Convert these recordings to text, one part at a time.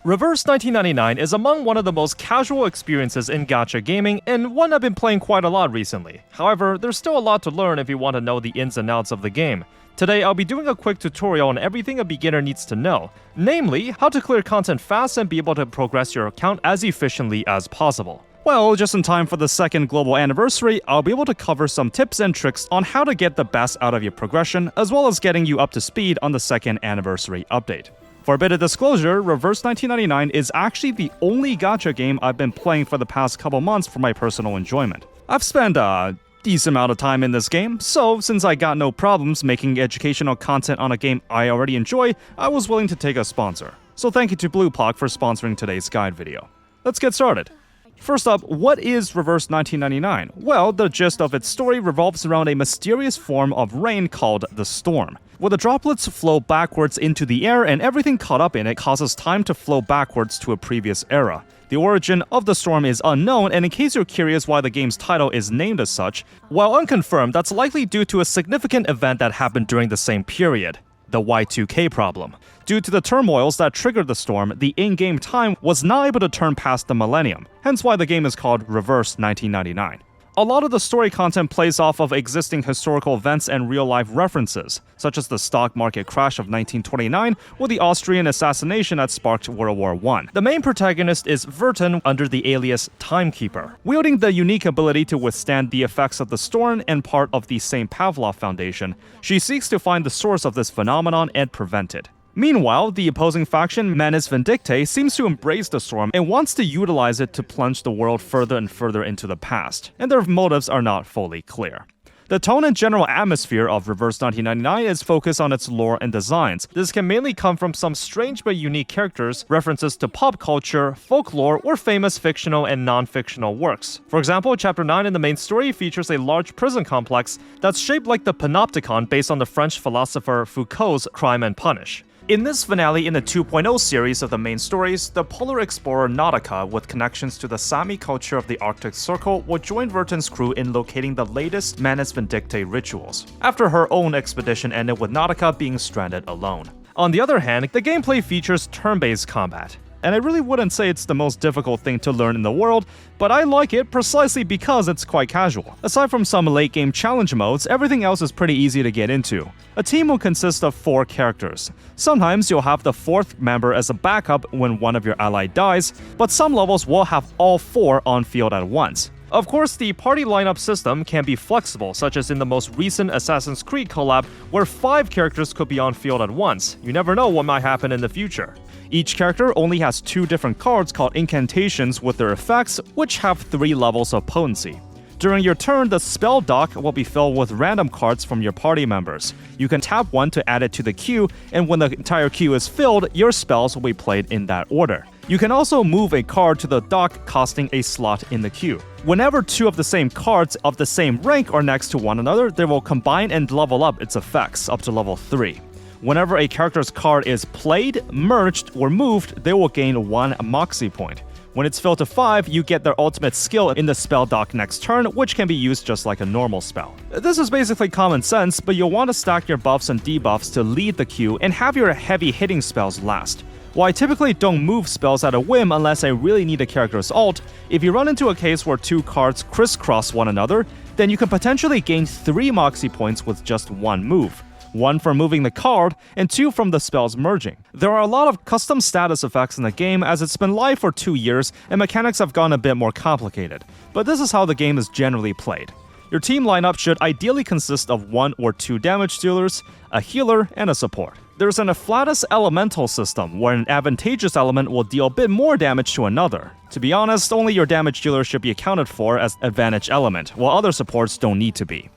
Reverse 1999 is among one of the most casual experiences in gacha gaming and one I've been playing quite a lot recently. However, there's still a lot to learn if you want to know the ins and outs of the game. Today, I'll be doing a quick tutorial on everything a beginner needs to know, namely, how to clear content fast and be able to progress your account as efficiently as possible. Well, just in time for the second global anniversary, I'll be able to cover some tips and tricks on how to get the best out of your progression, as well as getting you up to speed on the second anniversary update. For a bit of disclosure, Reverse 1999 is actually the only gacha game I've been playing for the past couple months for my personal enjoyment. I've spent a decent amount of time in this game, so since I got no problems making educational content on a game I already enjoy, I was willing to take a sponsor. So thank you to BluePock for sponsoring today's guide video. Let's get started. First up, what is Reverse 1999? Well, the gist of its story revolves around a mysterious form of rain called the storm, where the droplets flow backwards into the air and everything caught up in it causes time to flow backwards to a previous era. The origin of the storm is unknown, and in case you're curious why the game's title is named as such, while unconfirmed, that's likely due to a significant event that happened during the same period, the Y2K problem. Due to the turmoils that triggered the storm, the in-game time was not able to turn past the millennium, hence why the game is called Reverse 1999. A lot of the story content plays off of existing historical events and real-life references, such as the stock market crash of 1929 or the Austrian assassination that sparked World War I. The main protagonist is Verton under the alias Timekeeper, wielding the unique ability to withstand the effects of the storm and part of the St. Pavlov Foundation. She seeks to find the source of this phenomenon and prevent it. Meanwhile, the opposing faction, Manus Vindictae, seems to embrace the storm and wants to utilize it to plunge the world further and further into the past, and their motives are not fully clear. The tone and general atmosphere of Reverse 1999 is focused on its lore and designs. This can mainly come from some strange but unique characters, references to pop culture, folklore, or famous fictional and non-fictional works. For example, Chapter 9 in the main story features a large prison complex that's shaped like the Panopticon based on the French philosopher Foucault's Crime and Punish. In this finale in the 2.0 series of the main stories, the polar explorer Nautika, with connections to the Sami culture of the Arctic Circle, will join Verton's crew in locating the latest Manus Vindictae rituals, after her own expedition ended with Nautika being stranded alone. On the other hand, the gameplay features turn-based combat. And I really wouldn't say it's the most difficult thing to learn in the world, but I like it precisely because it's quite casual. Aside from some late-game challenge modes, everything else is pretty easy to get into. A team will consist of 4 characters. Sometimes you'll have the 4th member as a backup when one of your ally dies, but some levels will have all 4 on field at once. Of course, the party lineup system can be flexible, such as in the most recent Assassin's Creed collab, where 5 characters could be on field at once. You never know what might happen in the future. Each character only has 2 different cards called incantations with their effects, which have 3 levels of potency. During your turn, the spell dock will be filled with random cards from your party members. You can tap one to add it to the queue, and when the entire queue is filled, your spells will be played in that order. You can also move a card to the dock, costing a slot in the queue. Whenever 2 of the same cards of the same rank are next to one another, they will combine and level up its effects up to level 3. Whenever a character's card is played, merged, or moved, they will gain 1 Moxie point. When it's filled to 5, you get their ultimate skill in the spell dock next turn, which can be used just like a normal spell. This is basically common sense, but you'll want to stack your buffs and debuffs to lead the queue and have your heavy hitting spells last. While I typically don't move spells at a whim unless I really need a character's ult, if you run into a case where 2 cards crisscross one another, then you can potentially gain 3 Moxie points with just 1 move. 1 from moving the card, and 2 from the spells merging. There are a lot of custom status effects in the game as it's been live for 2 years and mechanics have gone a bit more complicated, but this is how the game is generally played. Your team lineup should ideally consist of 1 or 2 damage dealers, a healer, and a support. There's an afflatus elemental system, where an advantageous element will deal a bit more damage to another. To be honest, only your damage dealer should be accounted for as advantage element, while other supports don't need to be.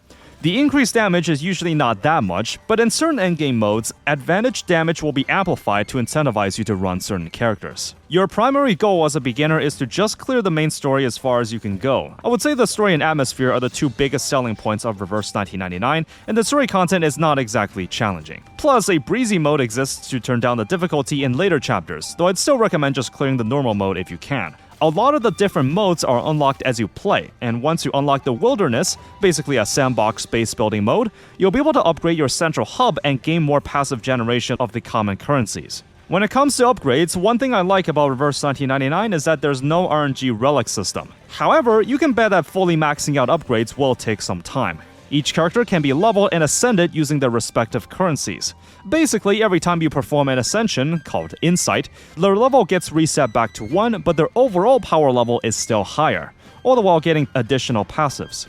The increased damage is usually not that much, but in certain endgame modes, advantage damage will be amplified to incentivize you to run certain characters. Your primary goal as a beginner is to just clear the main story as far as you can go. I would say the story and atmosphere are the 2 biggest selling points of Reverse 1999, and the story content is not exactly challenging. Plus, a breezy mode exists to turn down the difficulty in later chapters, though I'd still recommend just clearing the normal mode if you can. A lot of the different modes are unlocked as you play, and once you unlock the Wilderness, basically a sandbox base building mode, you'll be able to upgrade your central hub and gain more passive generation of the common currencies. When it comes to upgrades, one thing I like about Reverse 1999 is that there's no RNG relic system. However, you can bet that fully maxing out upgrades will take some time. Each character can be leveled and ascended using their respective currencies. Basically, every time you perform an ascension, called Insight, their level gets reset back to 1, but their overall power level is still higher, all the while getting additional passives.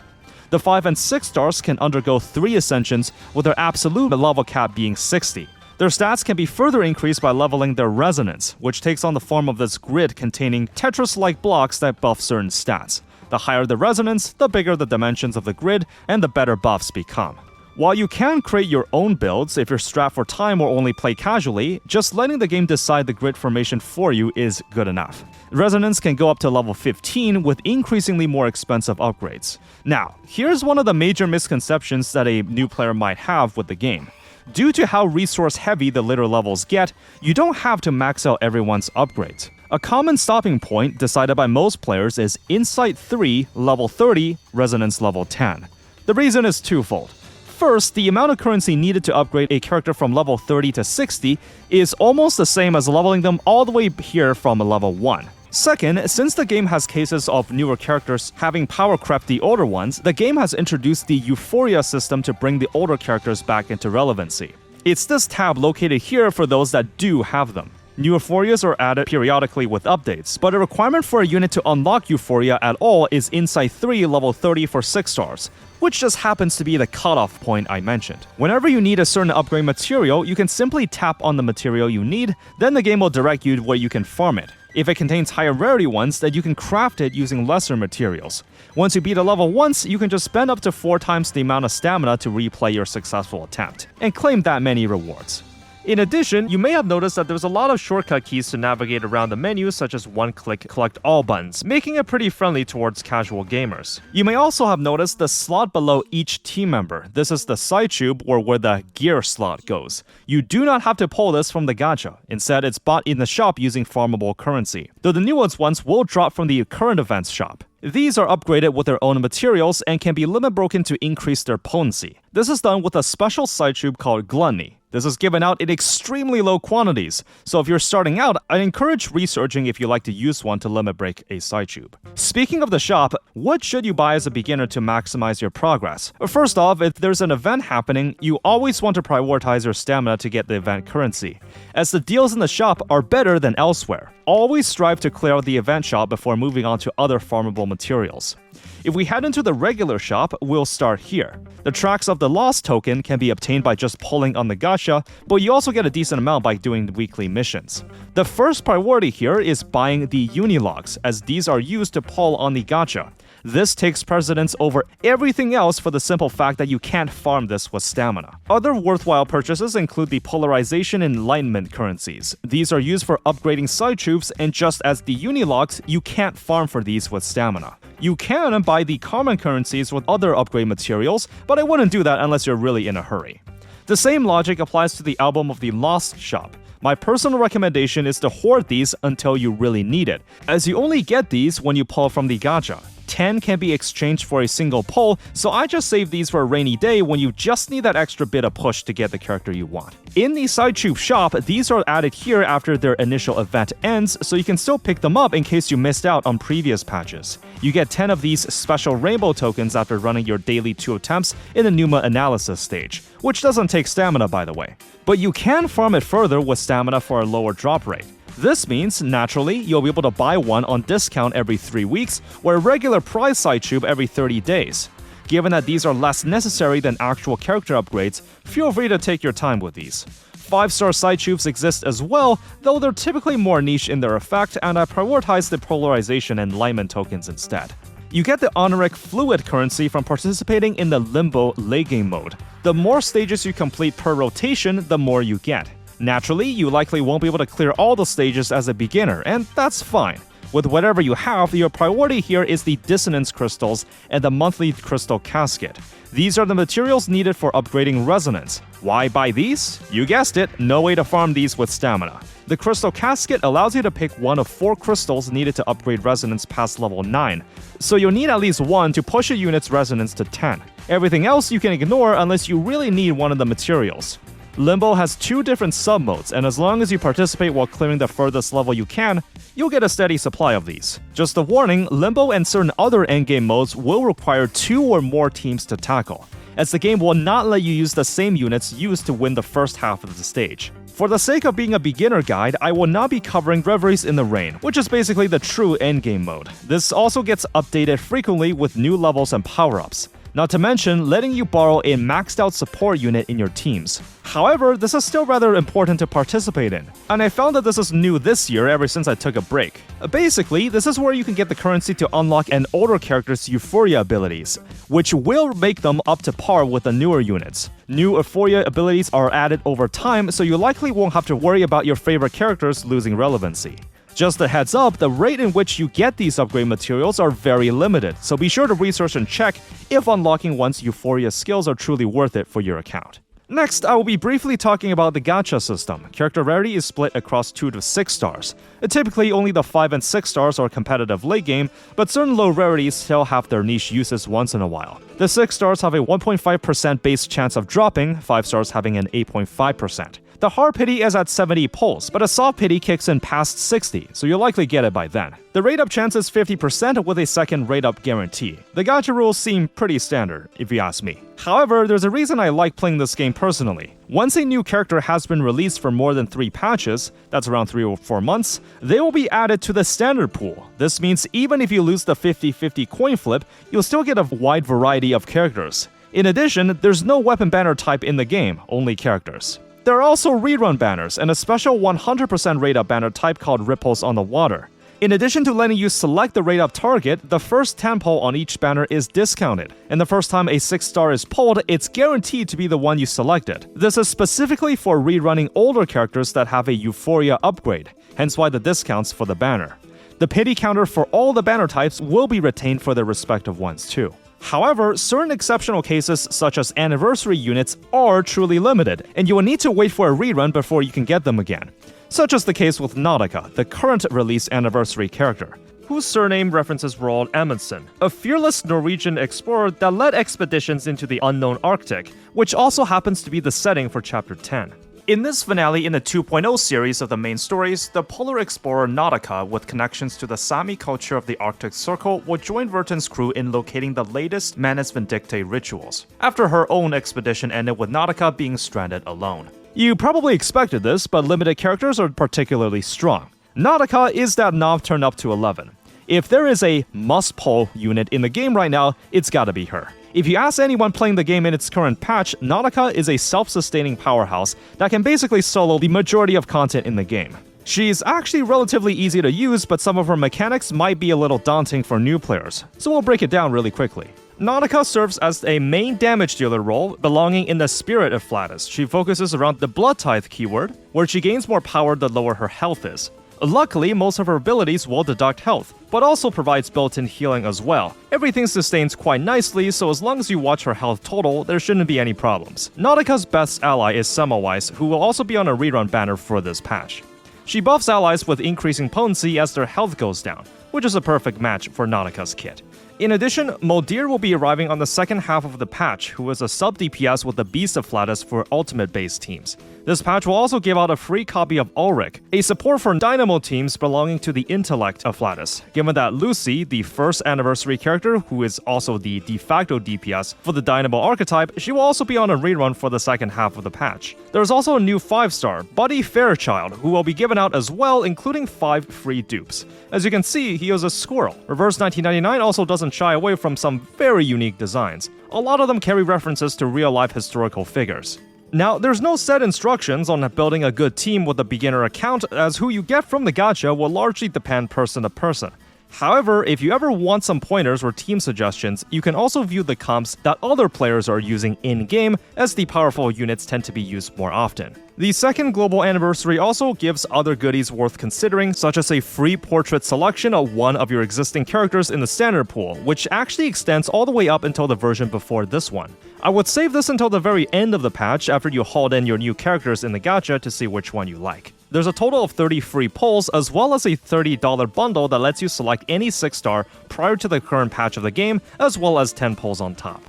The 5 and 6 stars can undergo 3 ascensions, with their absolute level cap being 60. Their stats can be further increased by leveling their resonance, which takes on the form of this grid containing Tetris-like blocks that buff certain stats. The higher the resonance, the bigger the dimensions of the grid, and the better buffs become. While you can create your own builds if you're strapped for time or only play casually, just letting the game decide the grid formation for you is good enough. Resonance can go up to level 15 with increasingly more expensive upgrades. Now, here's one of the major misconceptions that a new player might have with the game. Due to how resource-heavy the later levels get, you don't have to max out everyone's upgrades. A common stopping point decided by most players is Insight 3, level 30, Resonance level 10. The reason is twofold. First, the amount of currency needed to upgrade a character from level 30 to 60 is almost the same as leveling them all the way here from level 1. Second, since the game has cases of newer characters having power crept the older ones, the game has introduced the Euphoria system to bring the older characters back into relevancy. It's this tab located here for those that do have them. New Euphorias are added periodically with updates, but a requirement for a unit to unlock Euphoria at all is Insight 3 level 30 for 6 stars, which just happens to be the cutoff point I mentioned. Whenever you need a certain upgrade material, you can simply tap on the material you need, then the game will direct you to where you can farm it. If it contains higher rarity ones, then you can craft it using lesser materials. Once you beat a level once, you can just spend up to 4 times the amount of stamina to replay your successful attempt, and claim that many rewards. In addition, you may have noticed that there's a lot of shortcut keys to navigate around the menu, such as one-click collect all buttons, making it pretty friendly towards casual gamers. You may also have noticed the slot below each team member. This is the side tube or where the gear slot goes. You do not have to pull this from the gacha. Instead, it's bought in the shop using farmable currency, though the newest ones will drop from the current events shop. These are upgraded with their own materials and can be limit broken to increase their potency. This is done with a special side tube called Gluttony. This is given out in extremely low quantities, so if you're starting out, I'd encourage researching if you like to use one to limit break a side tube. Speaking of the shop, what should you buy as a beginner to maximize your progress? First off, if there's an event happening, you always want to prioritize your stamina to get the event currency, as the deals in the shop are better than elsewhere. Always strive to clear out the event shop before moving on to other farmable materials. If we head into the regular shop, we'll start here. The Tracks of the Lost token can be obtained by just pulling on the gacha, but you also get a decent amount by doing the weekly missions. The first priority here is buying the Unilogs, as these are used to pull on the gacha. This takes precedence over everything else for the simple fact that you can't farm this with stamina. Other worthwhile purchases include the Polarization and Enlightenment currencies. These are used for upgrading side tubes, and just as the Unilogs, you can't farm for these with stamina. You can buy the common currencies with other upgrade materials, but I wouldn't do that unless you're really in a hurry. The same logic applies to the Album of the Lost shop. My personal recommendation is to hoard these until you really need it, as you only get these when you pull from the gacha. 10 can be exchanged for a single pull, so I just save these for a rainy day when you just need that extra bit of push to get the character you want. In the side tube shop, these are added here after their initial event ends, so you can still pick them up in case you missed out on previous patches. You get 10 of these special rainbow tokens after running your daily 2 attempts in the Numa analysis stage, which doesn't take stamina by the way. But you can farm it further with stamina for a lower drop rate. This means, naturally, you'll be able to buy one on discount every 3 weeks, or a regular price side tube every 30 days. Given that these are less necessary than actual character upgrades, feel free to take your time with these. 5-star side tubes exist as well, though they're typically more niche in their effect, and I prioritize the Polarization and Enlightenment tokens instead. You get the Honoric Fluid currency from participating in the Limbo late game mode. The more stages you complete per rotation, the more you get. Naturally, you likely won't be able to clear all the stages as a beginner, and that's fine. With whatever you have, your priority here is the Dissonance Crystals and the Monthly Crystal Casket. These are the materials needed for upgrading Resonance. Why buy these? You guessed it, no way to farm these with stamina. The Crystal Casket allows you to pick one of 4 crystals needed to upgrade Resonance past level 9, so you'll need at least one to push a unit's Resonance to 10. Everything else you can ignore unless you really need one of the materials. Limbo has 2 different sub-modes, and as long as you participate while clearing the furthest level you can, you'll get a steady supply of these. Just a warning, Limbo and certain other endgame modes will require 2 or more teams to tackle, as the game will not let you use the same units used to win the first half of the stage. For the sake of being a beginner guide, I will not be covering Reveries in the Rain, which is basically the true endgame mode. This also gets updated frequently with new levels and power-ups. Not to mention letting you borrow a maxed out support unit in your teams. However, this is still rather important to participate in, and I found that this is new this year ever since I took a break. Basically, this is where you can get the currency to unlock an older character's Euphoria abilities, which will make them up to par with the newer units. New Euphoria abilities are added over time, so you likely won't have to worry about your favorite characters losing relevancy. Just a heads up, the rate in which you get these upgrade materials are very limited, so be sure to research and check if unlocking one's Euphoria skills are truly worth it for your account. Next, I will be briefly talking about the Gacha system. Character rarity is split across 2 to 6 stars. Typically, only the 5 and 6 stars are competitive late game, but certain low rarities still have their niche uses once in a while. The 6 stars have a 1.5% base chance of dropping, 5 stars having an 8.5%. The hard pity is at 70 pulls, but a soft pity kicks in past 60, so you'll likely get it by then. The rate up chance is 50% with a second rate up guarantee. The gacha rules seem pretty standard, if you ask me. However, there's a reason I like playing this game personally. Once a new character has been released for more than 3 patches, that's around 3 or 4 months, they will be added to the standard pool. This means even if you lose the 50-50 coin flip, you'll still get a wide variety of characters. In addition, there's no weapon banner type in the game, only characters. There are also rerun banners and a special 100% rate up banner type called Ripples on the Water. In addition to letting you select the rate up target, the first 10 pull on each banner is discounted, and the first time a 6 star is pulled, it's guaranteed to be the one you selected. This is specifically for rerunning older characters that have a Euphoria upgrade, hence why the discounts for the banner. The pity counter for all the banner types will be retained for their respective ones too. However, certain exceptional cases such as anniversary units are truly limited, and you will need to wait for a rerun before you can get them again. Such as the case with Nautika, the current release anniversary character, whose surname references Roald Amundsen, a fearless Norwegian explorer that led expeditions into the unknown Arctic, which also happens to be the setting for Chapter 10. In this finale in the 2.0 series of the main stories, the polar explorer Nautika, with connections to the Sami culture of the Arctic Circle, will join Verton's crew in locating the latest Manus Vindictae rituals, after her own expedition ended with Nautika being stranded alone. You probably expected this, but limited characters are particularly strong. Nautika is that knob turned up to 11. If there is a must-pull unit in the game right now, it's gotta be her. If you ask anyone playing the game in its current patch, Nautika is a self-sustaining powerhouse that can basically solo the majority of content in the game. She's actually relatively easy to use, but some of her mechanics might be a little daunting for new players, so we'll break it down really quickly. Nautika serves as a main damage dealer role, belonging in the spirit of Flatus. She focuses around the Blood Tithe keyword, where she gains more power the lower her health is. Luckily, most of her abilities will deduct health, but also provides built-in healing as well. Everything sustains quite nicely, so as long as you watch her health total, there shouldn't be any problems. Nautika's best ally is Semmelweis, who will also be on a rerun banner for this patch. She buffs allies with increasing potency as their health goes down, which is a perfect match for Nautika's kit. In addition, Modir will be arriving on the second half of the patch, who is a sub-DPS with the Beast of Flatus for ultimate-based teams. This patch will also give out a free copy of Ulrich, a support for Dynamo teams belonging to the intellect of Flatus. Given that Lucy, the first anniversary character, who is also the de facto DPS for the Dynamo archetype, she will also be on a rerun for the second half of the patch. There's also a new 5-star, Buddy Fairchild, who will be given out as well, including 5 free dupes. As you can see, he is a squirrel. Reverse 1999 also doesn't shy away from some very unique designs. A lot of them carry references to real-life historical figures. Now, there's no set instructions on building a good team with a beginner account, as who you get from the gacha will largely depend person to person. However, if you ever want some pointers or team suggestions, you can also view the comps that other players are using in-game, as the powerful units tend to be used more often. The second global anniversary also gives other goodies worth considering, such as a free portrait selection of one of your existing characters in the standard pool, which actually extends all the way up until the version before this one. I would save this until the very end of the patch after you hauled in your new characters in the gacha to see which one you like. There's a total of 30 free pulls, as well as a $30 bundle that lets you select any 6-star prior to the current patch of the game, as well as 10 pulls on top.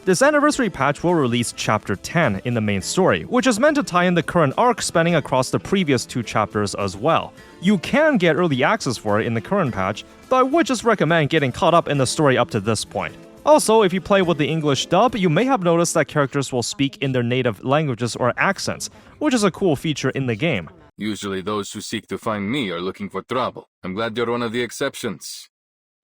This anniversary patch will release Chapter 10 in the main story, which is meant to tie in the current arc spanning across the previous 2 chapters as well. You can get early access for it in the current patch, though I would just recommend getting caught up in the story up to this point. Also, if you play with the English dub, you may have noticed that characters will speak in their native languages or accents, which is a cool feature in the game. Usually those who seek to find me are looking for trouble. I'm glad you're one of the exceptions.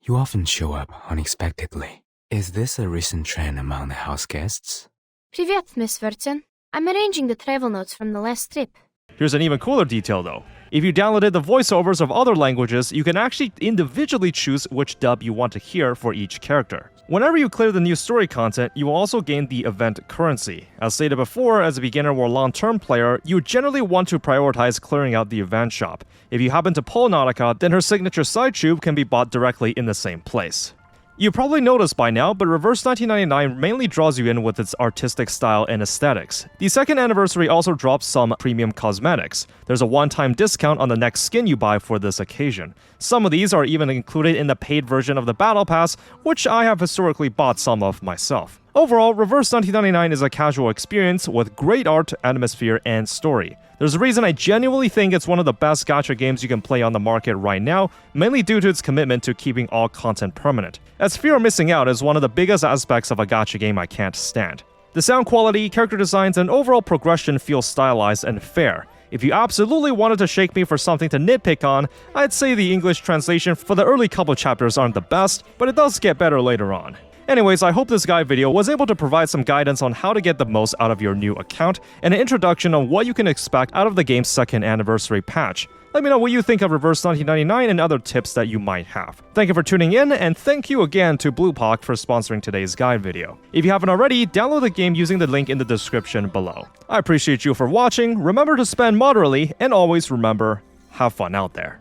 You often show up unexpectedly. Is this a recent trend among the house guests? Привет, Miss Virton. I'm arranging the travel notes from the last trip. Here's an even cooler detail though. If you downloaded the voiceovers of other languages, you can actually individually choose which dub you want to hear for each character. Whenever you clear the new story content, you will also gain the event currency. As stated before, as a beginner or long-term player, you generally want to prioritize clearing out the event shop. If you happen to pull Nautika, then her signature side tube can be bought directly in the same place. You probably noticed by now, but Reverse 1999 mainly draws you in with its artistic style and aesthetics. The second anniversary also drops some premium cosmetics. There's a one-time discount on the next skin you buy for this occasion. Some of these are even included in the paid version of the Battle Pass, which I have historically bought some of myself. Overall, Reverse 1999 is a casual experience with great art, atmosphere, and story. There's a reason I genuinely think it's one of the best gacha games you can play on the market right now, mainly due to its commitment to keeping all content permanent, as fear of missing out is one of the biggest aspects of a gacha game I can't stand. The sound quality, character designs, and overall progression feel stylized and fair. If you absolutely wanted to shake me for something to nitpick on, I'd say the English translation for the early couple chapters aren't the best, but it does get better later on. Anyways, I hope this guide video was able to provide some guidance on how to get the most out of your new account, and an introduction on what you can expect out of the game's second anniversary patch. Let me know what you think of Reverse 1999 and other tips that you might have. Thank you for tuning in, and thank you again to BluePock for sponsoring today's guide video. If you haven't already, download the game using the link in the description below. I appreciate you for watching, remember to spend moderately, and always remember, have fun out there.